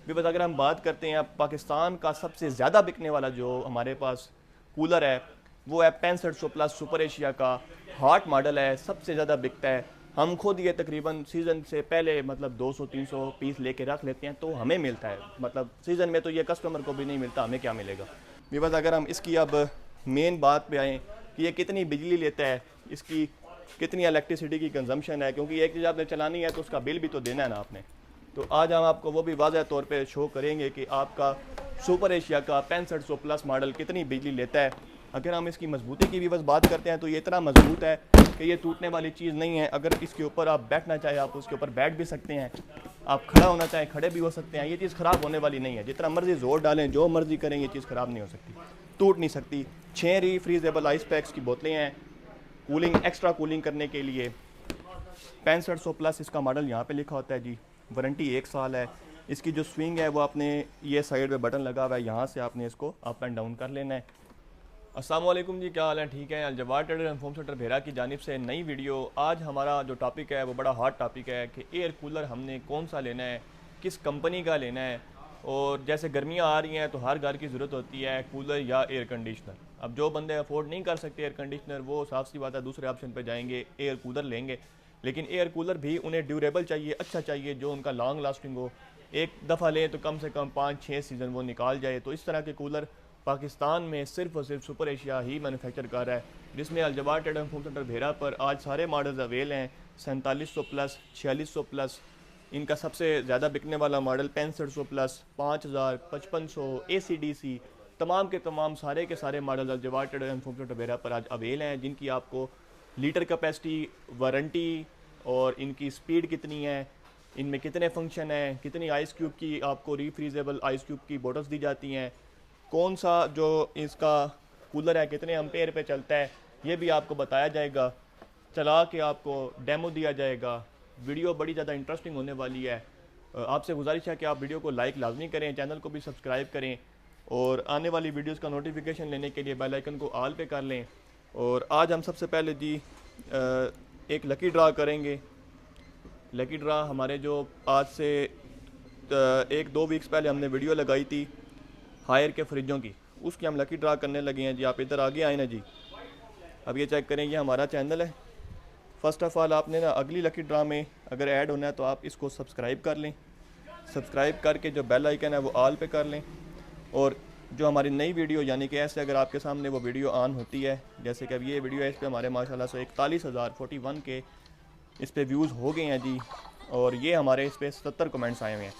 बस अगर हम बात करते हैं, अब पाकिस्तान का सबसे ज़्यादा बिकने वाला जो हमारे पास कूलर है वो है 6500 प्लस सुपर एशिया का हॉट मॉडल है, सबसे ज़्यादा बिकता है। हम खुद ये तकरीबन सीज़न से पहले मतलब 200-300 पीस लेके रख लेते हैं तो हमें मिलता है, मतलब सीज़न में तो ये कस्टमर को भी नहीं मिलता, हमें क्या मिलेगा। बस अगर हम इसकी अब मेन बात पे आएँ कि ये कितनी बिजली लेता है, इसकी कितनी इलेक्ट्रिसिटी की कंजम्पशन है, क्योंकि एक चीज़ आपने चलानी है तो उसका बिल भी तो देना है ना आपने। तो आज हम आपको वो भी वाज़ह तौर पे शो करेंगे कि आपका सुपर एशिया का 6500 प्लस मॉडल कितनी बिजली लेता है। अगर हम इसकी मजबूती की भी बस बात करते हैं तो ये इतना मजबूत है कि ये टूटने वाली चीज़ नहीं है। अगर इसके ऊपर आप बैठना चाहें आप उसके ऊपर बैठ भी सकते हैं, आप खड़ा होना चाहें खड़े भी हो सकते हैं। ये चीज़ ख़राब होने वाली नहीं है, जितना मर्जी जोर डालें जो मर्जी करें ये चीज़ ख़राब नहीं हो सकती, टूट नहीं सकती। 6 रीफ्रीजेबल आइस पैक्स की बोतलें हैं कूलिंग, एक्स्ट्रा कूलिंग करने के लिए। 6500 प्लस इसका मॉडल यहाँ पे लिखा होता है जी। वारंटी 1 साल है। इसकी जो स्विंग है वो आपने ये साइड पे बटन लगा हुआ है, यहाँ से आपने इसको अप एंड डाउन कर लेना है। अस्सलाम वालेकुम जी, क्या हाल है? ठीक है। अलजवार ट्रेडर एंड होम सेंटर भेरा की जानिब से नई वीडियो। आज हमारा जो टॉपिक है वो बड़ा हॉट टॉपिक है कि एयर कूलर हमने कौन सा लेना है, किस कंपनी का लेना है। और जैसे गर्मियाँ आ रही हैं तो हर घर की ज़रूरत होती है कूलर या एयर कंडीशनर। अब जो बंदे अफोर्ड नहीं कर सकते एयर कंडीशनर, वो साफ सी बात है दूसरे ऑप्शन पे जाएंगे, एयर कूलर लेंगे। लेकिन एयर कूलर भी उन्हें ड्यूरेबल चाहिए, अच्छा चाहिए, जो उनका लॉन्ग लास्टिंग हो। एक दफ़ा लें तो कम से कम 5-6 सीज़न वो निकाल जाए। तो इस तरह के कूलर पाकिस्तान में सिर्फ और सिर्फ सुपर एशिया ही मैन्युफैक्चर कर रहा है, जिसमें अलजवार trader and home centre Bhera पर आज सारे मॉडल्स अवेल हैं। 4700 प्लस, 4600 प्लस, इनका सबसे ज़्यादा बिकने वाला मॉडल 6500 प्लस, 5000, 5500, ACDC, तमाम के तमाम सारे के सारे model Al Jawad trader and home centre Bhera पर आज अवेल हैं, जिनकी आपको लीटर कैपेसिटी, वारंटी और इनकी स्पीड कितनी है, इनमें कितने फंक्शन हैं, कितनी आइस क्यूब की आपको रीफ्रीजेबल आइस क्यूब की बोटल्स दी जाती हैं, कौन सा जो इसका कूलर है कितने एम्पेयर पे चलता है, ये भी आपको बताया जाएगा, चला के आपको डेमो दिया जाएगा। वीडियो बड़ी ज़्यादा इंटरेस्टिंग होने वाली है। आपसे गुजारिश है कि आप वीडियो को लाइक लाजमी करें, चैनल को भी सब्सक्राइब करें और आने वाली वीडियोस का नोटिफिकेशन लेने के लिए बेल आइकन को ऑल पे कर लें। और आज हम सबसे पहले जी एक लकी ड्रा करेंगे। लकी ड्रा हमारे जो आज से 1-2 वीक्स पहले हमने वीडियो लगाई थी हायर के फ्रिजों की, उसकी हम लकी ड्रा करने लगे हैं जी। आप इधर आगे आए ना जी, अब ये चेक करें, ये हमारा चैनल है। फ़र्स्ट ऑफ़ ऑल आपने ना अगली लकी ड्रा में अगर ऐड होना है तो आप इसको सब्सक्राइब कर लें। सब्सक्राइब करके जो बेल आइकन है वो ऑल पे कर लें। और जो हमारी नई वीडियो यानी कि ऐसे अगर आपके सामने वो वीडियो ऑन होती है, जैसे कि अब ये वीडियो है, इस पर हमारे माशाल्लाह से 41,041 के इस पर व्यूज़ हो गए हैं जी। और ये हमारे इस पर 70 कमेंट्स आए हुए हैं।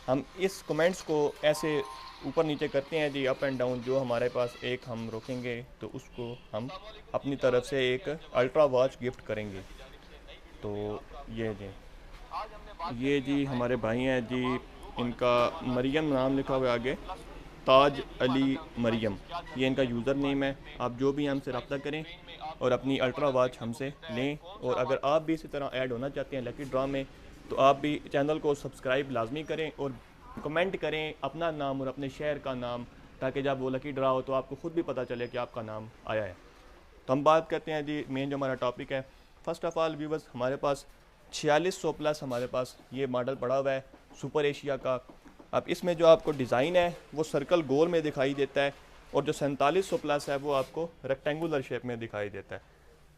हम इस कमेंट्स को ऐसे ऊपर नीचे करते हैं जी, अप एंड डाउन। जो हमारे पास एक हम रोकेंगे तो उसको हम अपनी तरफ से एक अल्ट्रा वॉच गिफ्ट करेंगे। तो ये जी हमारे भाई हैं जी, इनका मरियम नाम लिखा हुआ है आगे, ताज अली मरियम, ये इनका यूज़र नेम है। आप जो भी हमसे रब्ता करें और अपनी अल्ट्रा वॉच हमसे लें। और अगर आप भी इसी तरह ऐड होना चाहते हैं लकी ड्रा में तो आप भी चैनल को सब्सक्राइब लाजमी करें और कमेंट करें अपना नाम और अपने शहर का नाम, ताकि जब वो लकी ड्रा हो तो आपको ख़ुद भी पता चले कि आपका नाम आया है। तो हम बात करते हैं जी मेन जो हमारा टॉपिक है। फ़र्स्ट ऑफ़ ऑल व्यूवर्स, हमारे पास 4600 प्लस हमारे पास ये मॉडल पड़ा हुआ है सुपर एशिया का। अब इसमें जो आपको डिज़ाइन है वो सर्कल गोल में दिखाई देता है और जो 4700 प्लस है वो आपको रेक्टेंगुलर शेप में दिखाई देता है।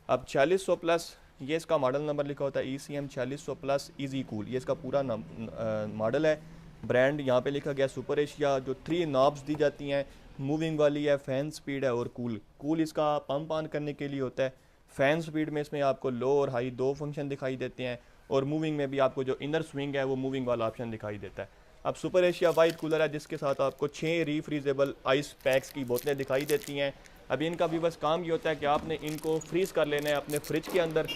अब 4600 प्लस ये इसका मॉडल नंबर लिखा होता है ECM 4600 प्लस ईजी कूल, ये इसका पूरा मॉडल है। ब्रांड यहाँ पे लिखा गया सुपर एशिया। जो 3 नॉब्स दी जाती हैं, मूविंग वाली है, फ़ैन स्पीड है और कूल इसका पंप ऑन करने के लिए होता है। फ़ैन स्पीड में इसमें आपको लो और हाई 2 फंक्शन दिखाई देते हैं और मूविंग में भी आपको जो इनर स्विंग है वो मूविंग वाला ऑप्शन दिखाई देता है। अब सुपर एशिया वाइट कूलर है जिसके साथ आपको 6 रीफ्रीजेबल आइस पैक्स की बोतलें दिखाई देती हैं। अब इनका भी बस काम ये होता है कि आपने इनको फ्रीज़ कर लेना है अपने फ्रिज के अंदर।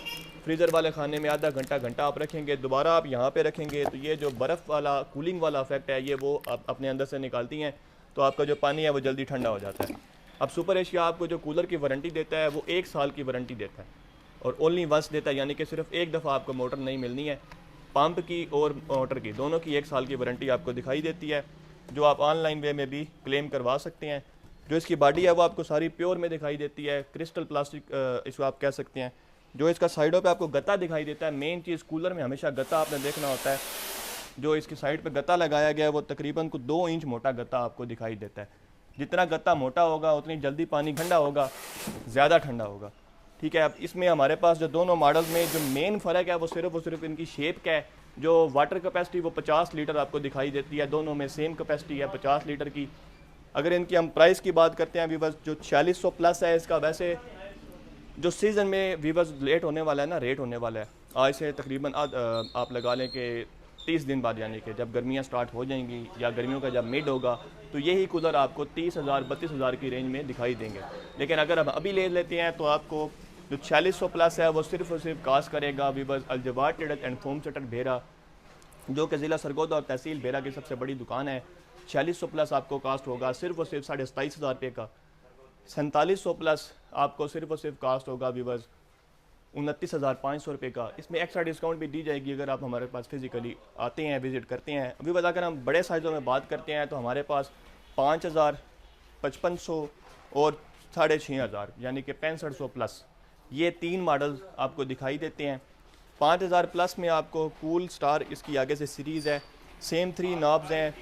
फ्रीज़र वाले खाने में आधा घंटा आप रखेंगे, दोबारा आप यहाँ पे रखेंगे तो ये जो बर्फ़ वाला कूलिंग वाला इफेक्ट है ये वो आप अपने अंदर से निकालती हैं, तो आपका जो पानी है वो जल्दी ठंडा हो जाता है। अब सुपर एशिया आपको जो कूलर की वारंटी देता है वो 1 साल की वारंटी देता है और ओनली वंस देता है, यानी कि सिर्फ एक दफ़ा आपको मोटर नहीं मिलनी है। पंप की और मोटर की दोनों की 1 साल की वारंटी आपको दिखाई देती है, जो आप ऑनलाइन वे में भी क्लेम करवा सकते हैं। जो इसकी बॉडी है वो आपको सारी प्योर में दिखाई देती है, क्रिस्टल प्लास्टिक इसको आप कह सकते हैं। जो इसका साइडों पे आपको गत्ता दिखाई देता है, मेन चीज़ कूलर में हमेशा गत्ता आपने देखना होता है। जो इसकी साइड पे गत्ता लगाया गया है वो तकरीबन को 2 इंच मोटा गत्ता आपको दिखाई देता है। जितना गत्ता मोटा होगा उतनी जल्दी पानी ठंडा होगा, ज़्यादा ठंडा होगा। ठीक है, अब इसमें हमारे पास जो दोनों मॉडल्स में जो मेन फ़र्क है वो सिर्फ इनकी शेप का है। जो वाटर कैपेसिटी वो 50 लीटर आपको दिखाई देती है, दोनों में सेम कैपेसिटी है 50 लीटर की। अगर इनकी हम प्राइस की बात करते हैं वीवर्स, जो 4600 प्लस है इसका, वैसे जो सीज़न में वीवर्स रेट होने वाला है ना, रेट होने वाला है आज से तकरीबन आप लगा लें कि 30 दिन बाद, यानी कि जब गर्मियाँ स्टार्ट हो जाएंगी या गर्मियों का जब मिड होगा तो यही कूलर आपको 30,000 32,000 की रेंज में दिखाई देंगे। लेकिन अगर हम अभी ले लेते हैं तो आपको जो 4600 प्लस है वो सिर्फ और सिर्फ कास्ट करेगा weavers Al Jawad traders and foam centre Bhera, जो कि ज़िला सरगोदा और तहसील बेहरा की सबसे बड़ी दुकान है। 4600 प्लस आपको कास्ट होगा सिर्फ और सिर्फ 27,500 रुपये का। 4700 प्लस आपको सिर्फ और सिर्फ कास्ट होगा वीवर्स 29,500 रुपये का। इसमें एक्स्ट्रा डिस्काउंट भी दी जाएगी अगर आप हमारे पास फिजिकली आते हैं, विज़िट करते हैं। वीवर्स अगर हम बड़े साइज़ों में बात करते हैं तो हमारे पास 5,000, 5500 और 6,500 यानी कि 6500 प्लस, ये 3 मॉडल आपको दिखाई देते हैं। 5000 प्लस में आपको कूल स्टार इसकी आगे से सीरीज़ है, सेम 3 नॉब्स हैं।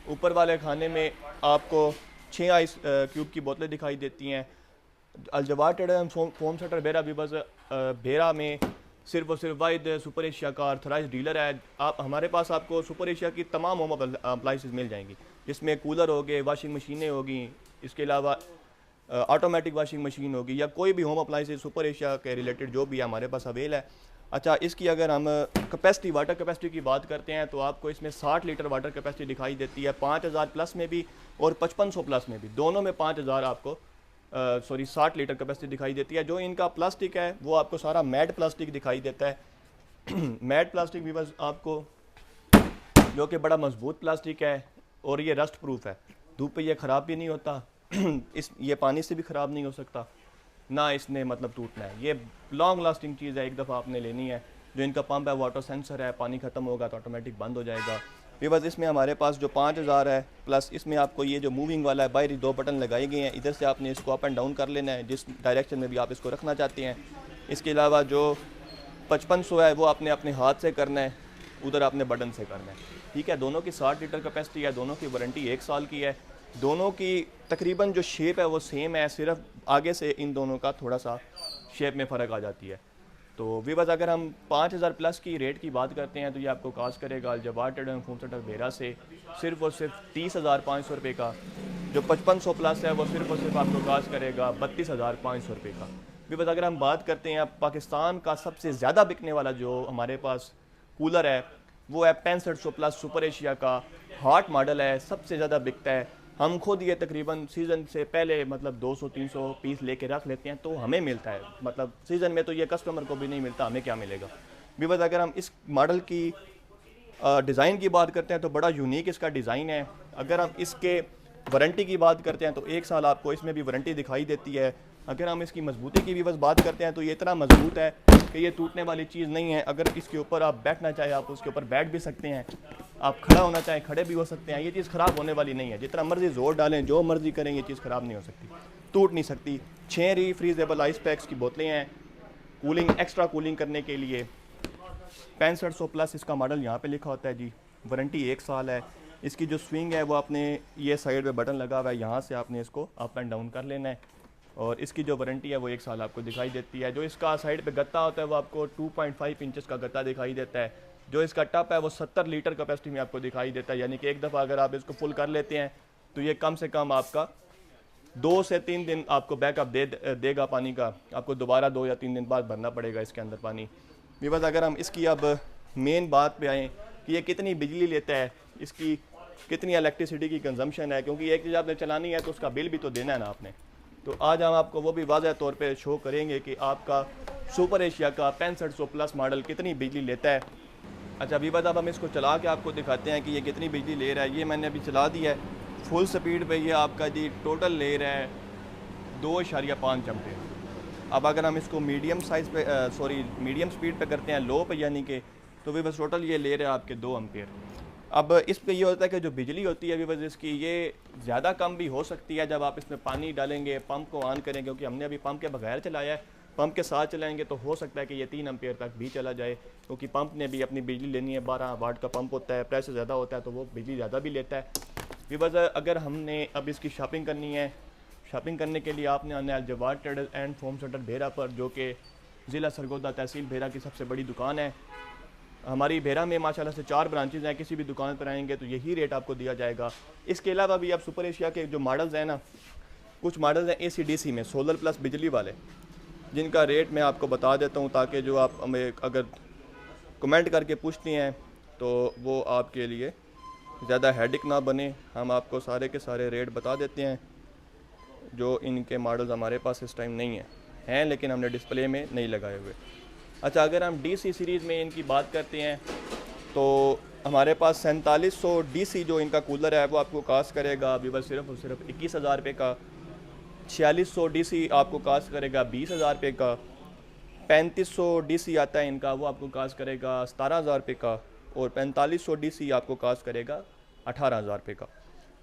ऊपर वाले खाने में आपको 6 आइस क्यूब की बोतलें दिखाई देती हैं। Al Jawad traders foam centre Bhera weavers Bhera में सिर्फ और सिर्फ वाहिद सुपर एशिया का ऑथराइज्ड डीलर है। आप हमारे पास आपको सुपर एशिया की तमाम होम अप्लाइंसेस मिल जाएंगी, जिसमें कूलर हो गए, वाशिंग मशीनें होगी, इसके अलावा ऑटोमेटिक वाशिंग मशीन होगी या कोई भी होम अप्लाइंसेस सुपर एशिया के रिलेटेड जो भी है हमारे पास अवेल है। अच्छा, इसकी अगर हम कैपेसिटी, वाटर कैपेसिटी की बात करते हैं तो आपको इसमें 60 लीटर वाटर कैपेसिटी दिखाई देती है, 5000 प्लस में भी और 5500 प्लस में भी, दोनों में 5000 आपको 60 लीटर कैपेसिटी दिखाई देती है। जो इनका प्लास्टिक है वो आपको सारा मैट प्लास्टिक दिखाई देता है। मैट प्लास्टिक भी बस आपको, जो कि बड़ा मजबूत प्लास्टिक है और ये रस्ट प्रूफ है, धूप पे ये ख़राब भी नहीं होता ये पानी से भी ख़राब नहीं हो सकता, ना इसने मतलब टूटना है। ये लॉन्ग लास्टिंग चीज़ है, एक दफ़ा आपने लेनी है। जो इनका पंप है वाटर सेंसर है, पानी ख़त्म होगा तो ऑटोमेटिक बंद हो जाएगा। ये बस इसमें हमारे पास जो 5000 है प्लस, इसमें आपको ये जो मूविंग वाला है, बाहरी 2 बटन लगाए गए हैं, इधर से आपने इसको अप एंड डाउन कर लेना है जिस डायरेक्शन में भी आप इसको रखना चाहते हैं। इसके अलावा जो 5500 है वो आपने अपने हाथ से करना है, उधर आपने बटन से करना है। ठीक है, दोनों की 60 लीटर कैपेसिटी है, दोनों की वारंटी 1 साल की है, दोनों की तकरीबन जो शेप है वो सेम है, सिर्फ आगे से इन दोनों का थोड़ा सा शेप में फ़र्क आ जाती है। तो वीवर्स अगर हम 5000 प्लस की रेट की बात करते हैं तो ये आपको कास्ट करेगा Al Jawad traders and foam centre Bhera से सिर्फ और सिर्फ 30,500 रुपये का। जो 5500 प्लस है वो सिर्फ और सिर्फ आपको कास्ट करेगा 32,500 रुपये का। वीवर्स अगर हम बात करते हैं पाकिस्तान का सबसे ज़्यादा बिकने वाला जो हमारे पास कूलर है वो है 6500 प्लस सुपर एशिया का हॉट मॉडल है, सबसे ज़्यादा बिकता है। हम खुद ये तकरीबन सीज़न से पहले मतलब 200-300 पीस लेके रख लेते हैं तो हमें मिलता है, मतलब सीज़न में तो ये कस्टमर को भी नहीं मिलता, हमें क्या मिलेगा। वीवर्स अगर हम इस मॉडल की डिज़ाइन की बात करते हैं तो बड़ा यूनिक इसका डिज़ाइन है। अगर हम इसके वारंटी की बात करते हैं तो 1 साल आपको इसमें भी वारंटी दिखाई देती है। अगर हम इसकी मजबूती की भी बस बात करते हैं तो ये इतना मजबूत है कि ये टूटने वाली चीज़ नहीं है। अगर इसके ऊपर आप बैठना चाहे आप उसके ऊपर बैठ भी सकते हैं, आप खड़ा होना चाहे खड़े भी हो सकते हैं, ये चीज़ ख़राब होने वाली नहीं है। जितना मर्जी जोर डालें, जो मर्जी करें, ये चीज़ ख़राब नहीं हो सकती, टूट नहीं सकती। 6 रीफ्रीजेबल आइस पैक्स की बोतलें हैं कूलिंग, एक्स्ट्रा कूलिंग करने के लिए। 6500 प्लस इसका मॉडल यहाँ पे लिखा होता है जी, वारंटी 1 साल है। इसकी जो स्विंग है वो आपने ये साइड पे बटन लगा हुआ है, यहाँ से आपने इसको अप एंड डाउन कर लेना है और इसकी जो वारंटी है वो 1 साल आपको दिखाई देती है। जो इसका साइड पे गत्ता होता है वो आपको 2.5 इंचेस का गत्ता दिखाई देता है। जो इसका टप है वो 70 लीटर कैपेसिटी में आपको दिखाई देता है, यानी कि एक दफ़ा अगर आप इसको फुल कर लेते हैं तो ये कम से कम आपका 2 से 3 दिन आपको बैकअप देगा पानी का। आपको दोबारा 2 या 3 दिन बाद भरना पड़ेगा इसके अंदर पानी। वीवर्स अगर हम इसकी अब मेन बात पे आएँ कि ये कितनी बिजली लेता है, इसकी कितनी इलेक्ट्रिसिटी की कंजम्पशन है, क्योंकि एक चीज़ आपने चलानी है तो उसका बिल भी तो देना है ना आपने। तो आज हम आपको वो भी वाज़ह तौर पे शो करेंगे कि आपका सुपर एशिया का 6500 प्लस मॉडल कितनी बिजली लेता है। अच्छा वीवर्स अब हम इसको चला के आपको दिखाते हैं कि ये कितनी बिजली ले रहा है। ये मैंने अभी चला दिया है फुल स्पीड पे, ये आपका जी टोटल ले रहा है 2.5 एम्पेयर। अब अगर हम इसको मीडियम साइज़ पे मीडियम स्पीड पे करते हैं, लो पे यानी कि, तो वीवर्स टोटल ये ले रहा है आपके 2 एम्पेयर। अब इस पे ये होता है कि जो बिजली होती है वीवर्स इसकी ये ज़्यादा कम भी हो सकती है जब आप इसमें पानी डालेंगे, पंप को ऑन करें, क्योंकि हमने अभी पंप के बगैर चलाया है पंप के साथ चलाएंगे तो हो सकता है कि ये 3 एम्पेयर तक भी चला जाए, क्योंकि पंप ने भी अपनी बिजली लेनी है। 12 वाट का पंप होता है, प्रेशर ज़्यादा होता है तो वो बिजली ज़्यादा भी लेता है। व्यूअर्स, अगर हमने अब इसकी शॉपिंग करनी है, शॉपिंग करने के लिए आपने आना है अल-जवाद traders and home centre Bhera पर, जो कि ज़िला सरगोदा तहसील भेरा की सबसे बड़ी दुकान है। हमारी भेरा में माशाल्लाह से 4 ब्रांचेज़ हैं। किसी भी दुकान पर आएंगे तो यही रेट आपको दिया जाएगा। इसके अलावा भी आप सुपर एशिया के जो मॉडल्स हैं ना, कुछ मॉडल्स हैं ACDC में सोलर प्लस बिजली वाले, जिनका रेट मैं आपको बता देता हूँ, ताकि जो आप हमें अगर कमेंट करके पूछती हैं तो वो आपके लिए ज़्यादा हेडेक ना बने। हम आपको सारे के सारे रेट बता देते हैं। जो इनके मॉडल्स हमारे पास इस टाइम नहीं हैं, लेकिन हमने डिस्प्ले में नहीं लगाए हुए। अच्छा, अगर हम DC सीरीज़ में इनकी बात करते हैं तो हमारे पास 4700 DC जो इनका कूलर है वो आपको कास्ट करेगा अभी बस सिर्फ और सिर्फ 21,000 रुपये का। 4600 DC आपको कास्ट करेगा 20,000 रुपये का। 3500 DC आता है इनका, वो आपको कास्ट करेगा 17,000 रुपये का। और 4500 DC आपको कास्ट करेगा 18,000 रुपये का।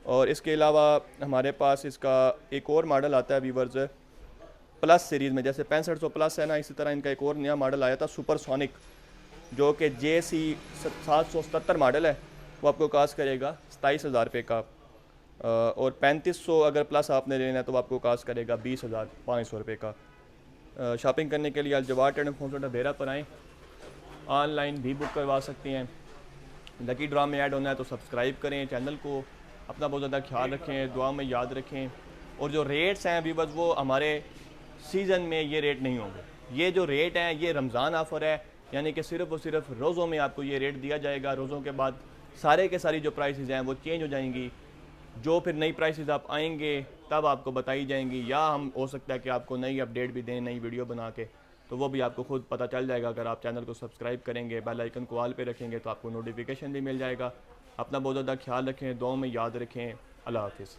और इसके अलावा हमारे पास इसका एक और मॉडल आता है व्यूअर्स प्लस सीरीज़ में, जैसे 6500 प्लस है ना, इसी तरह इनका एक और नया मॉडल आया था सुपरसोनिक, जो कि JC 777 मॉडल है। वो आपको कास्ट करेगा 27,000 रुपये का। और 3500 अगर प्लस आपने लेना है तो आपको कास्ट करेगा 20,500 रुपये का। शॉपिंग करने के लिए अल-जवाद ट्रेडर्स होम सेंटर भेरा पर आएँ। ऑनलाइन भी बुक करवा सकते हैं। लकी ड्रा में ऐड होना है तो सब्सक्राइब करें चैनल को। अपना बहुत ज़्यादा ख्याल रखें, दुआ में याद रखें। और जो रेट्स हैं अभी बस वो हमारे सीज़न में ये रेट नहीं होंगे। ये जो रेट हैं ये रमज़ान ऑफ़र है, यानी कि सिर्फ़ और सिर्फ रोज़ों में आपको ये रेट दिया जाएगा। रोज़ों के बाद सारे के सारी जो प्राइसेस हैं वो चेंज हो जाएंगी। जो फिर नई प्राइसेस आप आएंगे तब आपको बताई जाएंगी, या हम हो सकता है कि आपको नई अपडेट भी दें, नई वीडियो बना के, तो वो भी आपको खुद पता चल जाएगा। अगर आप चैनल को सब्सक्राइब करेंगे, बेल आइकन को ऑल पे रखेंगे तो आपको नोटिफिकेशन भी मिल जाएगा। अपना बहुत ज़्यादा ख्याल रखें, दुआ में याद रखें। अल्लाह हाफ़िज़।